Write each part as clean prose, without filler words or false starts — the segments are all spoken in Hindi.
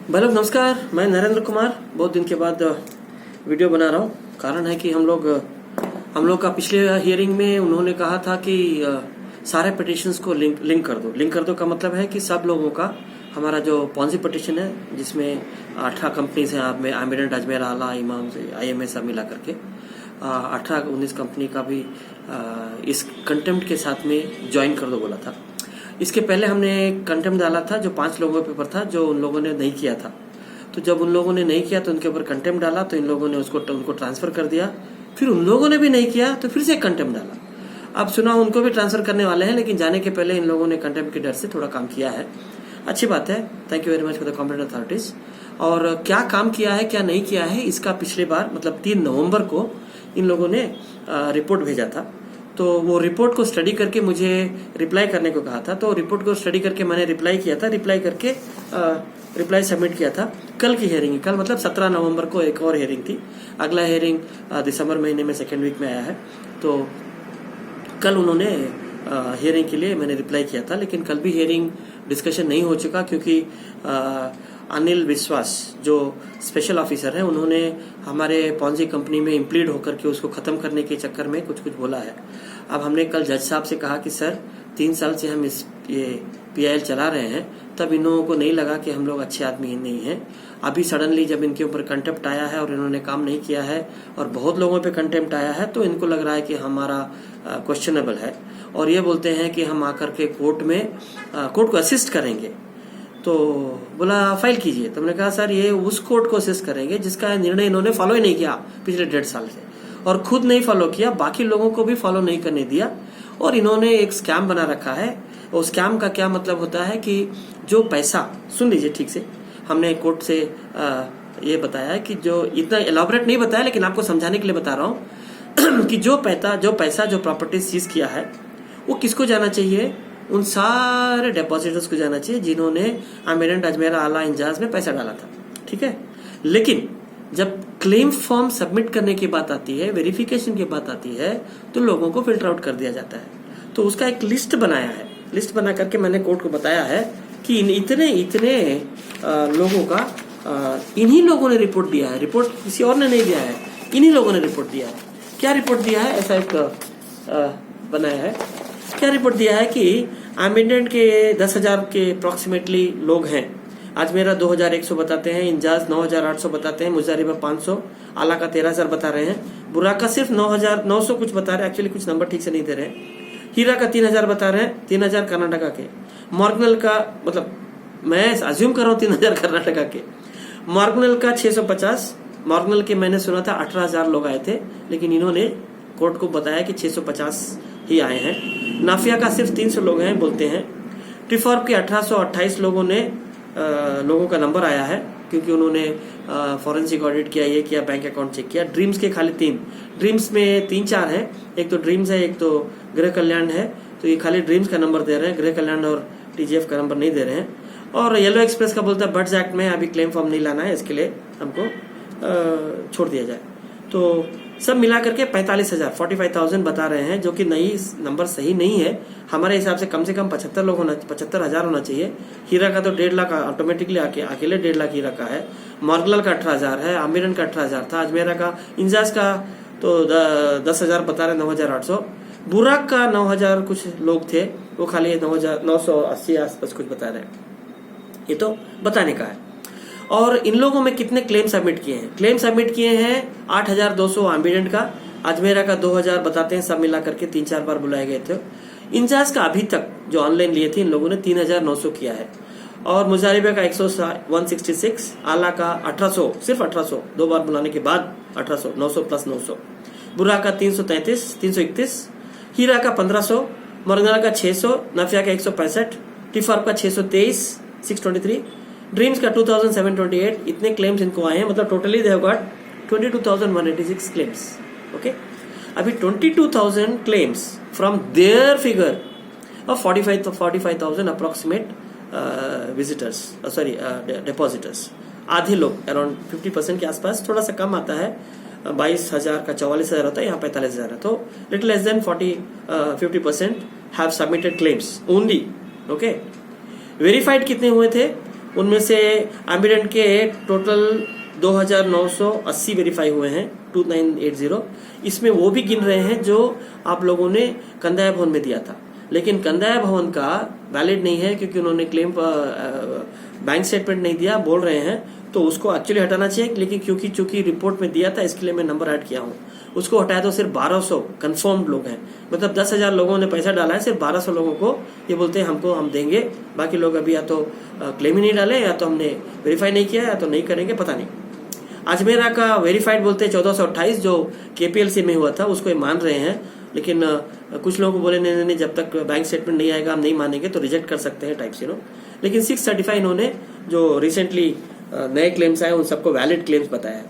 भाई लोग नमस्कार, मैं नरेंद्र कुमार बहुत दिन के बाद वीडियो बना रहा हूँ। कारण है कि हम लोग का पिछले हियरिंग में उन्होंने कहा था कि सारे पिटिशंस को लिंक कर दो। लिंक कर दो का मतलब है कि सब लोगों का हमारा जो पॉन्जी पिटिशन है जिसमें 18 कंपनीज हैं, आप में एमिरेंट, अजमेर आला, इमाम से IMA सब मिला करके 18-19 कंपनी का भी इस कंटेम्प्ट के साथ में ज्वाइन कर दो बोला था। इसके पहले हमने कंटेम्प्ट डाला था जो 5 लोगों का पेपर था जो उन लोगों ने नहीं किया था। तो जब उन लोगों ने नहीं किया तो उनके ऊपर कंटेम्प्ट डाला, तो इन लोगों ने उनको ट्रांसफर कर दिया। फिर उन लोगों ने भी नहीं किया तो फिर से कंटेम्प्ट डाला। अब सुना उनको भी ट्रांसफर करने वाले हैं, लेकिन जाने के पहले इन लोगों ने कंटेम्प्ट के डर से थोड़ा काम किया है। अच्छी बात है, thank you very much for the competent authorities. और क्या काम किया है क्या नहीं किया है इसका पिछले बार मतलब 3 नवंबर को इन लोगों ने रिपोर्ट भेजा था। तो वो रिपोर्ट को स्टडी करके मुझे रिप्लाई करने को कहा था। तो रिपोर्ट को स्टडी करके मैंने रिप्लाई किया था। रिप्लाई सबमिट किया था। कल की हियरिंग, कल मतलब 17 नवंबर को एक और हियरिंग थी। अगला हियरिंग दिसंबर महीने में 2nd वीक में आया है। तो कल उन्होंने हियरिंग के लिए मैंने रिप्लाई किया था, लेकिन कल भी हियरिंग डिस्कशन नहीं हो चुका क्योंकि अनिल विश्वास जो स्पेशल ऑफिसर है उन्होंने हमारे पॉन्जी कंपनी में इम्प्लीड होकर के उसको खत्म करने के चक्कर में कुछ बोला है। अब हमने कल जज साहब से कहा कि सर 3 साल से हम ये PIL चला रहे हैं, तब इन लोगों को नहीं लगा कि हम लोग अच्छे आदमी नहीं हैं। अभी सडनली जब इनके ऊपर कंटेम्प्ट आया है और इन्होंने काम नहीं किया है और बहुत लोगों पे कंटेम्प्ट आया है, तो इनको लग रहा है कि हमारा क्वेश्चनेबल है और ये बोलते हैं कि हम आकर के कोर्ट को असिस्ट करेंगे। तो बोला फाइल कीजिए। तो हमने कहा सर ये उस कोर्ट को असिस्ट करेंगे जिसका निर्णय इन्होंने फॉलो ही नहीं किया पिछले 1.5 साल से, और खुद नहीं फॉलो किया, बाकी लोगों को भी फॉलो नहीं करने दिया, और इन्होंने एक स्कैम बना रखा है। और स्कैम का क्या मतलब होता है कि जो पैसा, सुन लीजिए ठीक से, हमने कोर्ट से ये बताया है कि जो इतना एलॉबरेट नहीं बताया लेकिन आपको समझाने के लिए बता रहा हूँ कि जो पैसा जो प्रॉपर्टी सीज किया है वो किसको जाना चाहिए? उन सारे डिपॉजिटर्स को जाना चाहिए जिन्होंने एमिरेंट, अजमेरा, आला, इंजाज में पैसा डाला था। ठीक है, लेकिन जब क्लेम फॉर्म सबमिट करने की बात आती है, वेरिफिकेशन की बात आती है, तो लोगों को फिल्टर आउट कर दिया जाता है। तो उसका एक लिस्ट बनाया है। लिस्ट बना करके मैंने कोर्ट को बताया है कि इतने लोगों का इन्हीं लोगों ने रिपोर्ट दिया है। रिपोर्ट किसी और ने नहीं दिया है, इन्हीं लोगों ने रिपोर्ट दिया है। क्या रिपोर्ट दिया है? ऐसा एक बनाया है। क्या रिपोर्ट दिया है कि एमिरेंट के 10,000 के अप्रोक्सीमेटली लोग हैं, अजमेरा 2,100 बताते हैं, इंजाज 9,800 बताते हैं, मुजारिबा 500, आला का 13,000 बता रहे हैं, बुराक का सिर्फ 9,900 कुछ बता रहे हैं, एक्चुअली कुछ नंबर ठीक से नहीं दे रहे हैं, हीरा का 3,000 बता रहे हैं, 3,000 कर्नाटका के, मॉर्गनल का मतलब मैं अज्यूम कर रहा हूँ 3,000 कर्नाटका के, मॉर्गनल का 650, मॉर्गनल के मैंने सुना था 18,000 लोग आए थे, लेकिन इन्होंने कोर्ट को बताया कि 650 ही आए हैं। नाफिया का सिर्फ 300 लोग हैं बोलते हैं। ट्रिफॉर्ब के 1828 लोगों का नंबर आया है क्योंकि उन्होंने फॉरेंसिक ऑडिट किया, ये किया, बैंक अकाउंट चेक किया। ड्रीम्स के खाली 3, ड्रीम्स में 3-4 हैं, एक तो ड्रीम्स है, एक तो गृह कल्याण है, तो ये खाली ड्रीम्स का नंबर दे रहे हैं, गृह कल्याण और TGF का नंबर नहीं दे रहे हैं। और येलो एक्सप्रेस का बोलता है बर्ड्स एक्ट में अभी क्लेम फॉर्म नहीं लाना है, इसके लिए हमको छोड़ दिया जाए। तो सब मिला करके 45,000 बता रहे हैं, जो कि नई नंबर सही नहीं है। हमारे हिसाब से कम 75,000 होना चाहिए। हीरा का तो 1.5 लाख ऑटोमेटिकली अकेले 1.5 लाख हीरा का है। मॉर्गनल का 18,000 है, आमिरन का 18,000 था, अजमेरा का, इंजाज का तो 10,000 बता रहे, 9,800, बुराक का 9,000 कुछ लोग थे, वो खाली 9,980 आसपास कुछ बता रहे हैं। ये तो बताने का है। और इन लोगों में कितने क्लेम सबमिट किए हैं? क्लेम सबमिट किए हैं 8,200 एमिरेंट का, अजमेरा का 2,000 बताते हैं, सब मिला करके 3-4 बार बुलाए गए थे। इंजाज का अभी तक जो ऑनलाइन लिए थे इन लोगों ने 3,900 किया है, और मुजारिबे का 166, आला का 1800, सिर्फ 1800, 2 बार बुलाने के बाद 1800, 900 प्लस 900, बुरा का 333, 331, हीरा का 1,500, मरगना का 600, नफिया का 165, टिफार का 623, 623, ड्रीम्स का 2,728। इतने क्लेम्स इनको आए हैं, मतलब totally they have got 22,186 claims. Okay, अभी 22,000 claims from their figure of 45,000 approximate visitors, sorry depositors. आधे लोग अराउंड 50% के आसपास, थोड़ा सा कम आता है, 22,000 का 44,000 होता है, यहाँ 45,000 है, तो little less than 50% have submitted claims only. Okay, verified कितने हुए थे? उनमें से एम्बिडेंट के टोटल 2980 वेरीफाई हुए हैं, 2980। इसमें वो भी गिन रहे हैं जो आप लोगों ने कंदाया भवन में दिया था, लेकिन कंदाया भवन का वैलिड नहीं है क्योंकि उन्होंने क्लेम बैंक स्टेटमेंट नहीं दिया बोल रहे हैं, तो उसको एक्चुअली हटाना चाहिए, लेकिन क्योंकि चूंकि रिपोर्ट में दिया था इसके लिए मैं नंबर ऐड किया हूँ। उसको हटाया तो सिर्फ 1200 कंफर्म्ड लोग हैं, मतलब 10,000 लोगों ने पैसा डाला है, सिर्फ 1200 लोगों को ये बोलते हैं हम देंगे, बाकी लोग अभी या तो क्लेम ही नहीं डाले या तो हमने वेरीफाई नहीं किया या तो नहीं करेंगे, पता नहीं। अजमेरा का वेरीफाइड बोलते हैं 1428 जो केपीएलसी में हुआ था, उसको ये मान रहे हैं, लेकिन कुछ लोगों को बोले नहीं, जब तक बैंक स्टेटमेंट नहीं आएगा हम नहीं मानेंगे, तो रिजेक्ट कर सकते हैं टाइप से। लेकिन 635 इन्होंने जो रिसेंटली नए क्लेम्स आए उन सबको वैलिड क्लेम्स बताया।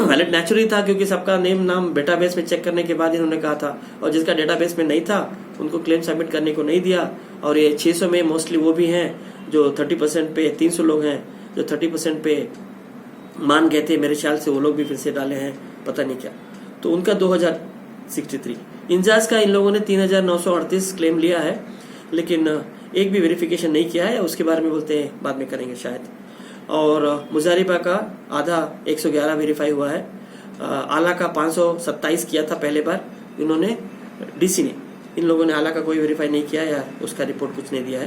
वैलिड नेचुरली था क्योंकि सबका नेम नाम डेटाबेस में चेक करने के बाद इन्होंने कहा था, और जिसका डेटाबेस में नहीं था उनको क्लेम सबमिट करने को नहीं दिया। और ये 600 में मोस्टली वो भी हैं जो 30% पे, 300 लोग हैं जो 30% पे मान गए थे, मेरे ख्याल से वो लोग भी फिर से डाले हैं, पता नहीं क्या। तो उनका 2063। इंजाज का इन लोगों ने 3938 क्लेम लिया है, लेकिन एक भी वेरिफिकेशन नहीं किया है, उसके बारे में बोलते हैं बाद में करेंगे शायद। और मुजारिबा का आधा 111 वेरीफाई हुआ है। आला का 527 किया था पहले बार इन्होंने, डीसी ने, इन लोगों ने आला का कोई वेरीफाई नहीं किया या उसका रिपोर्ट कुछ नहीं दिया है,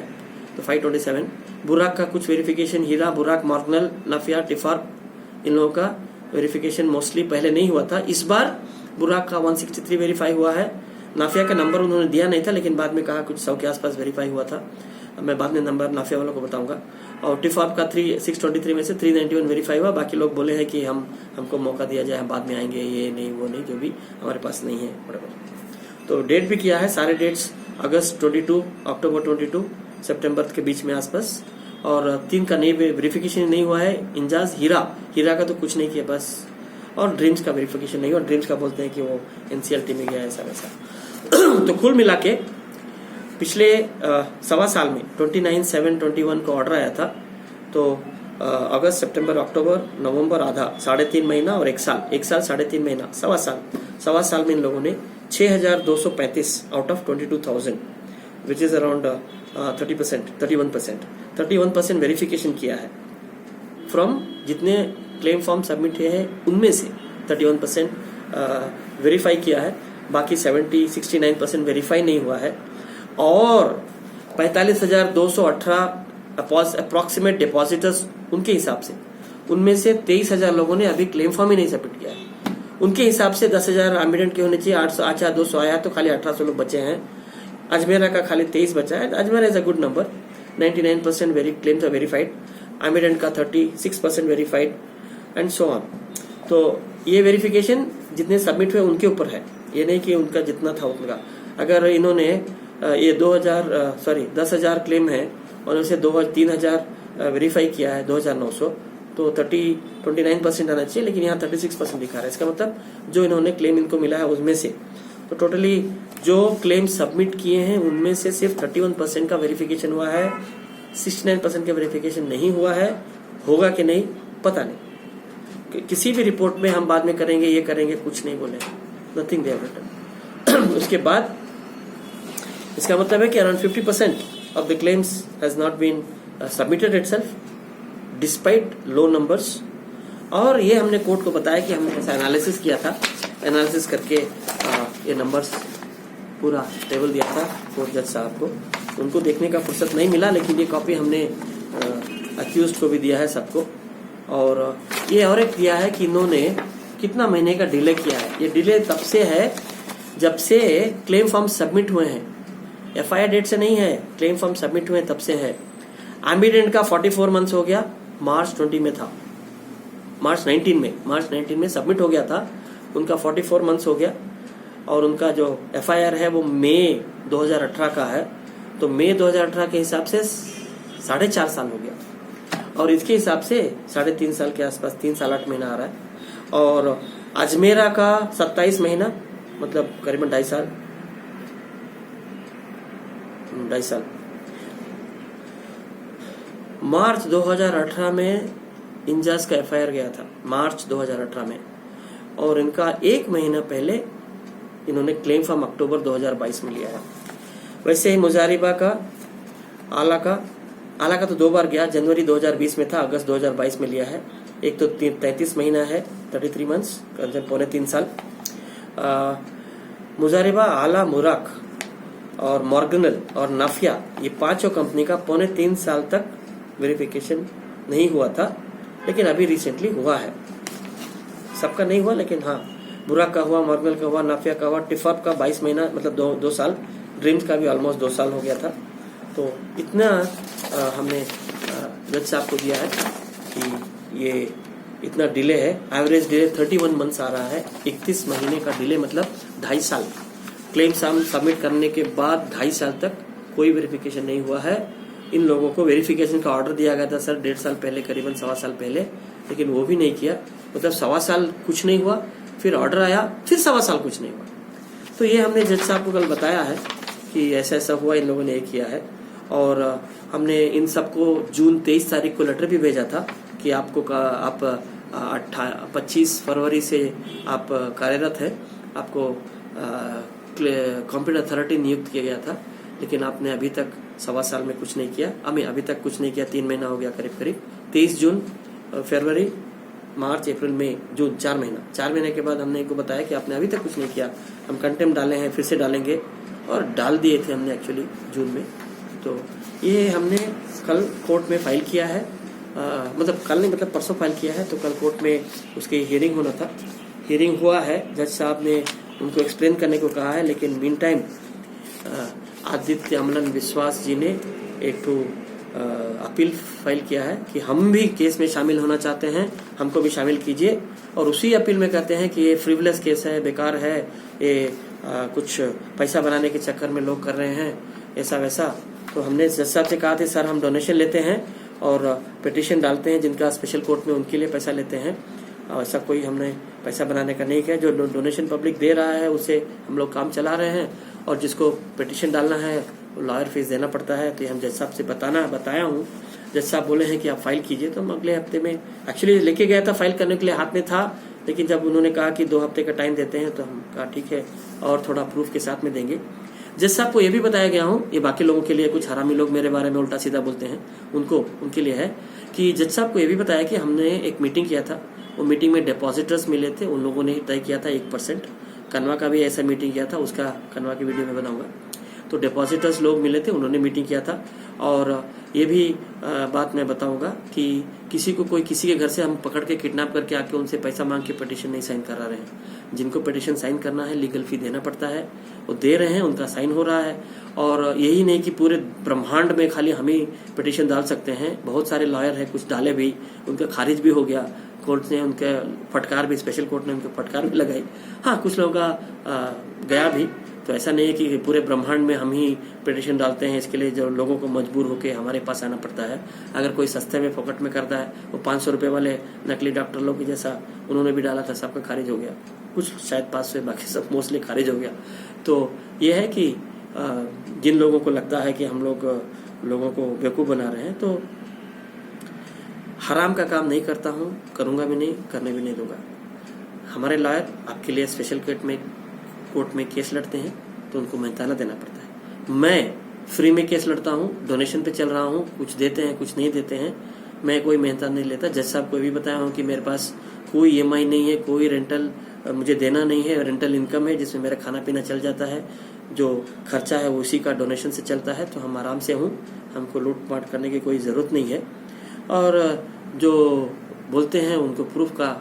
तो 527। बुराक का कुछ वेरिफिकेशन, हीरा, बुराक, मार्गनल, नाफिया, टिफार, इन लोगों का वेरिफिकेशन मोस्टली पहले नहीं हुआ था। इस बार बुराक का 163 वेरीफाई हुआ है। नाफिया का नंबर उन्होंने दिया नहीं था, लेकिन बाद में कहा कुछ 100 के आसपास वेरीफाई हुआ था, मैं बाद में नंबर नाफिया वालों को बताऊंगा। और टिफाप का 623 में से 391 वेरीफाई हुआ। बाकी लोग बोले हैं कि हमको मौका दिया जाए, हम बाद में आएंगे, ये नहीं वो नहीं, जो भी हमारे पास नहीं है बराबर। तो डेट भी किया है, सारे डेट्स अगस्त 22, अक्टूबर 22, सितंबर के बीच में आसपास। और 3 का नहीं वेरिफिकेशन नहीं हुआ है। इंजाज, हीरा का तो कुछ नहीं किया बस, और ड्रीम्स का वेरिफिकेशन नहीं हुआ। ड्रीम्स का बोलते हैं कि वो एनसीएलटी में गया ऐसा वैसा। तो कुल मिला के पिछले सवा साल में 29/7/21 को ऑर्डर आया था, तो अगस्त, सितंबर, अक्टूबर, नवंबर आधा, 3.5 महीना और 1 साल, 3.5 महीना, सवा साल में इन लोगों ने 6235 out of 22,000 which is around 31% verification किया है। फ्रॉम जितने क्लेम फॉर्म सबमिट हुए हैं उनमें से 31% वेरीफाई किया है, बाकी 69% वेरीफाई नहीं हुआ है। और 45,218 अप्रोक्सीमेट डिपॉजिटर्स उनके हिसाब से, उनमें से 23,000 लोगों ने अभी क्लेम फॉर्म ही नहीं सबमिट किया है। उनके हिसाब से 10,000 एम्बिडेंट के होने चाहिए, 8,200 आया तो खाली 1800 लोग बचे हैं। अजमेरा का खाली 23 बचा है। Ajmera is a good number, 99% claims are verified, एम्बिडेंट का 36% वेरीफाइड एंड सो ऑन। तो ये वेरिफिकेशन जितने सबमिट हुए उनके ऊपर है, ये नहीं कि उनका जितना था उनका। अगर इन्होंने ये 10,000 क्लेम है और उसे 3,000 वेरीफाई किया है 2,900, तो 29% आना चाहिए, लेकिन यहाँ 36% दिखा रहा है। इसका मतलब जो इन्होंने क्लेम इनको मिला है उसमें से, तो टोटली जो क्लेम सबमिट किए हैं उनमें से सिर्फ 31% का वेरिफिकेशन हुआ है, 69% का वेरिफिकेशन नहीं हुआ है। होगा कि नहीं पता नहीं, किसी भी रिपोर्ट में हम बाद में करेंगे, ये करेंगे, कुछ नहीं बोले, नथिंग दे हैव रिटन। उसके बाद इसका मतलब है कि around 50% of the claims has not been submitted itself despite low numbers. और ये हमने कोर्ट को बताया कि हमने ऐसा एनालिसिस किया था, एनालिसिस करके ये नंबर्स पूरा टेबल दिया था कोर्ट जज साहब को, उनको देखने का फुर्सत नहीं मिला, लेकिन ये कॉपी हमने अक्यूज्ड को भी दिया है सबको। और ये और एक दिया है कि इन्होंने कितना महीने का डिले किया है। ये डिले तब से है जब से क्लेम फॉर्म सबमिट हुए हैं, एफआईआर डेट से नहीं है, क्लेम फॉर्म सबमिट हुए तब से है। एम्बिडेंट का 44 मंथ्स हो गया, मार्च 19 में सबमिट हो गया था, उनका 44 मंथ्स हो गया। और उनका जो एफआईआर है वो मई 2018 का है, तो मई 2018 के हिसाब से 4.5 साल हो गया, और इसके हिसाब से 3.5 साल के आसपास, 3 साल 8 महीना आ रहा है। और अजमेरा का 27 महीना, मतलब करीबन 2.5 साल। मार्च 2018 में इंजाज का एफआईआर गया था, मार्च 2018 में, और इनका 1 महीना पहले इन्होंने क्लेम फॉर्म अक्टूबर 2022 में लिया है। वैसे ही मुजारिबा का, आला का आला का तो 2 बार गया, जनवरी 2020 में था, अगस्त 2022 में लिया है। एक तो 33 महीना है, 33 मंथ्स, पौने 3 साल। मुजारिबा, आला, मुराक और मॉर्गनल और नाफिया, ये पांचों कंपनी का पौने 3 साल तक वेरिफिकेशन नहीं हुआ था, लेकिन अभी रिसेंटली हुआ है। सबका नहीं हुआ, लेकिन हाँ, मुराक का हुआ, मॉर्गनल का हुआ, नाफिया का हुआ, टिफॉप का 22 महीना, मतलब 2 साल, ड्रीम्स का भी ऑलमोस्ट 2 साल हो गया था। तो इतना हमने जज साहब को दिया है कि ये इतना डिले है। एवरेज डिले 31 मंथ्स आ रहा है। 31 महीने का डिले मतलब 2.5 साल। क्लेम सबमिट करने के बाद 2.5 साल तक कोई वेरिफिकेशन नहीं हुआ है। इन लोगों को वेरिफिकेशन का ऑर्डर दिया गया था सर 1.5 साल पहले, करीबन 1.25 साल पहले, लेकिन वो भी नहीं किया। मतलब 1.25 साल कुछ नहीं हुआ, फिर ऑर्डर आया, फिर 1.25 साल कुछ नहीं हुआ। तो ये हमने जज साहब को कल बताया है कि ऐसा ऐसा हुआ, इन लोगों ने ये किया है। और हमने इन सबको जून 23 तारीख को लेटर भी भेजा था कि आपको आप 25 फरवरी से आप कार्यरत है, आपको कंप्यूटर अथॉरिटी नियुक्त किया गया था, लेकिन आपने अभी तक 1.25 साल में कुछ नहीं किया। हमें अभी तक कुछ नहीं किया, 3 महीना हो गया करीब करीब। 23 जून, फरवरी, मार्च, अप्रैल, मई, जून, 4 महीना। 4 महीने के बाद हमने इनको बताया कि आपने अभी तक कुछ नहीं किया, हम कंटेम्प्ट डाले हैं, फिर से डालेंगे, और डाल दिए थे हमने एक्चुअली जून में। तो ये हमने कल कोर्ट में फाइल किया है, मतलब कल नहीं, मतलब परसों फाइल किया है। तो कल कोर्ट में उसकी हियरिंग होना था, हियरिंग हुआ है। जज साहब ने उनको एक्सप्लेन करने को कहा है, लेकिन मीन टाइम आदित्य अमलन विश्वास जी ने एक तो अपील फाइल किया है कि हम भी केस में शामिल होना चाहते हैं, हमको भी शामिल कीजिए। और उसी अपील में कहते हैं कि ये फ्रिवलेस केस है, बेकार है, ये कुछ पैसा बनाने के चक्कर में लोग कर रहे हैं, ऐसा वैसा। तो हमने जज साहब से कहा था सर हम डोनेशन लेते हैं और पिटीशन डालते हैं, जिनका स्पेशल कोर्ट में उनके लिए पैसा लेते हैं, ऐसा कोई हमने पैसा बनाने का नहीं किया। जो डोनेशन पब्लिक दे रहा है उसे हम लोग काम चला रहे हैं, और जिसको पिटीशन डालना है लॉयर फीस देना पड़ता है। तो हम जज साहब से बताया हूँ। जज साहब बोले हैं कि आप फाइल कीजिए। तो हम अगले हफ्ते में एक्चुअली लेके गया था, फाइल करने के लिए हाथ में था, लेकिन जब उन्होंने कहा कि 2 हफ्ते का टाइम देते हैं, तो हम कहा ठीक है, और थोड़ा प्रूफ के साथ में देंगे। जज साहब को ये भी बताया गया हूँ, ये बाकी लोगों के लिए, कुछ हरामी लोग मेरे बारे में उल्टा सीधा बोलते हैं, उनके लिए है कि जज साहब को ये भी बताया कि हमने एक मीटिंग किया था, वो मीटिंग में डिपॉजिटर्स मिले थे, उन लोगों ने तय किया था 1%। कनवा का भी ऐसा मीटिंग किया था, उसका कनवा की वीडियो में बनाऊंगा। तो डिपॉजिटर्स लोग मिले थे, उन्होंने मीटिंग किया था। और ये भी बात मैं बताऊंगा कि किसी को कोई किसी के घर से हम पकड़ के किडनैप करके आके उनसे पैसा मांग के पिटीशन नहीं साइन करा रहे हैं। जिनको पिटीशन साइन करना है लीगल फी देना पड़ता है, वो दे रहे हैं, उनका साइन हो रहा है। और यही नहीं कि पूरे ब्रह्मांड में खाली हम ही पिटीशन डाल सकते हैं, बहुत सारे लॉयर हैं, कुछ डाले भी, उनका खारिज भी हो गया, कोर्ट ने उनके फटकार भी, स्पेशल कोर्ट ने उनके फटकार भी लगाई। हाँ, कुछ लोगों का गया भी। तो ऐसा नहीं है कि पूरे ब्रह्मांड में हम ही पिटीशन डालते हैं, इसके लिए जो लोगों को मजबूर होकर हमारे पास आना पड़ता है। अगर कोई सस्ते में फोकट में करता है, वो 500 रुपए वाले नकली डॉक्टर लोग जैसा उन्होंने भी डाला था, सबका खारिज हो गया। कुछ शायद 500, बाकी सब मोस्टली खारिज हो गया। तो ये है कि जिन लोगों को लगता है कि हम लोगों को बेवकूफ़ बना रहे हैं, तो हराम का काम नहीं करता हूँ, करूँगा भी नहीं, करने भी नहीं दूंगा। हमारे लॉयर आपके लिए स्पेशल कोर्ट में केस लड़ते हैं, तो उनको मेहनताना देना पड़ता है। मैं फ्री में केस लड़ता हूँ, डोनेशन पे चल रहा हूँ, कुछ देते हैं कुछ नहीं देते हैं, मैं कोई मेहनताना नहीं लेता। जज साहब को भी बताया हूँ कि मेरे पास कोई EMI नहीं है, कोई रेंटल मुझे देना नहीं है, रेंटल इनकम है जिसमें मेरा खाना पीना चल जाता है, जो खर्चा है वो उसी का डोनेशन से चलता है। तो हम आराम से हूँ, हमको लूट पाट करने की कोई ज़रूरत नहीं है। और जो बोलते हैं उनको प्रूफ का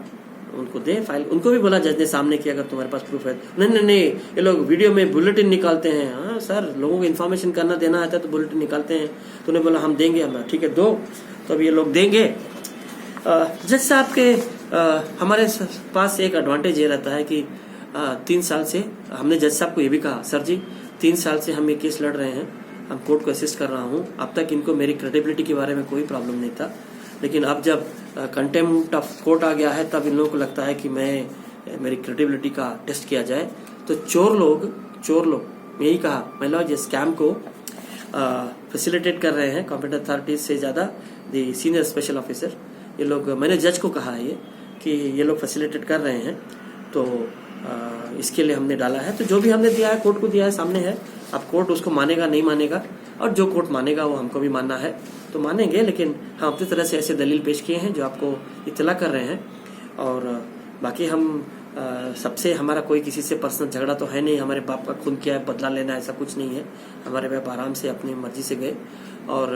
उनको दे फाइल। उनको भी बोला जज ने सामने कि अगर तुम्हारे पास प्रूफ है। नहीं, ये लोग वीडियो में बुलेटिन निकालते हैं। हाँ सर, लोगों को इन्फॉर्मेशन करना देना आता है तो बुलेटिन निकालते हैं। तो उन्हें बोला हम देंगे, हम ठीक है दो। तो अब ये लोग देंगे। जज साहब के हमारे पास एक एडवांटेज ये रहता है कि 3 साल से हमने जज साहब को ये भी कहा, सर जी 3 साल से हम ये केस लड़ रहे हैं, हम कोर्ट को असिस्ट कर रहा हूँ। अब तक इनको मेरी क्रेडिबिलिटी के बारे में कोई प्रॉब्लम नहीं था, लेकिन अब जब कंटेम्प्ट ऑफ कोर्ट आ गया है, तब इन लोगों को लगता है कि मेरी क्रेडिबिलिटी का टेस्ट किया जाए। तो चोर लोग यही कहा, मतलब ये स्कैम को फैसिलिटेट कर रहे हैं कंप्यूटर अथॉरिटीज से ज्यादा द सीनियर स्पेशल ऑफिसर। ये लोग, मैंने जज को कहा है ये कि ये लोग फैसिलिटेट कर रहे हैं, तो इसके लिए हमने डाला है। तो जो भी हमने दिया है कोर्ट को दिया है, सामने है। अब कोर्ट उसको मानेगा नहीं मानेगा, और जो कोर्ट मानेगा वो हमको भी मानना है। तो मानेंगे, लेकिन हम अपनी तरह से ऐसे दलील पेश किए हैं जो आपको इत्तला कर रहे हैं। और बाकी हम सबसे हमारा कोई किसी से पर्सनल झगड़ा तो है नहीं, हमारे बाप का खून किया है बदला लेना ऐसा कुछ नहीं है। हमारे बाप आराम से अपनी मर्जी से गए और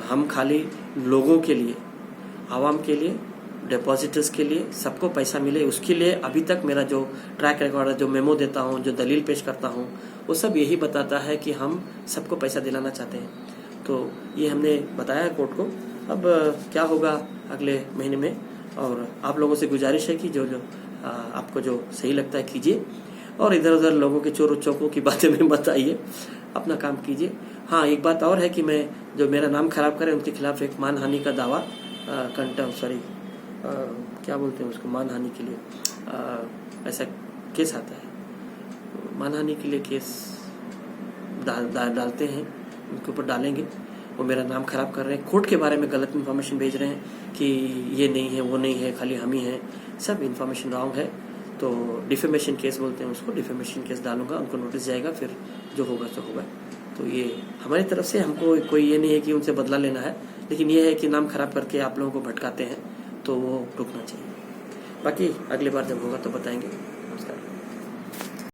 हम खाली लोगों के लिए, आवाम के लिए, डिपॉजिटर्स के लिए, सबको पैसा मिले उसके लिए अभी तक मेरा जो ट्रैक रिकॉर्ड है, जो मेमो देता हूँ, जो दलील पेश करता हूँ, वो सब यही बताता है कि हम सबको पैसा दिलाना चाहते हैं। तो ये हमने बताया कोर्ट को। अब क्या होगा अगले महीने में, और आप लोगों से गुजारिश है कि जो आपको जो सही लगता है कीजिए, और इधर उधर लोगों के चोरों चौकों की बातें में बताइए, अपना काम कीजिए। हाँ, एक बात और है कि मैं जो मेरा नाम खराब करे उनके खिलाफ एक मानहानि का दावा, क्या बोलते हैं उसको, मानहानि के लिए ऐसा केस आता है, मानहानि के लिए केस डालते हैं, उनके ऊपर डालेंगे। वो मेरा नाम खराब कर रहे हैं, कोर्ट के बारे में गलत इन्फॉर्मेशन भेज रहे हैं कि ये नहीं है, वो नहीं है, खाली हम ही हैं, सब इन्फॉर्मेशन रॉन्ग है। तो डिफेमेशन केस बोलते हैं उसको, डिफेमेशन केस डालूंगा, उनको नोटिस जाएगा, फिर जो होगा तो होगा। तो ये हमारी तरफ से, हमको कोई ये नहीं है कि उनसे बदला लेना है, लेकिन ये है कि नाम खराब करके आप लोगों को भटकाते हैं तो वो रुकना चाहिए। बाकी अगली बार जब होगा तो बताएंगे। नमस्कार।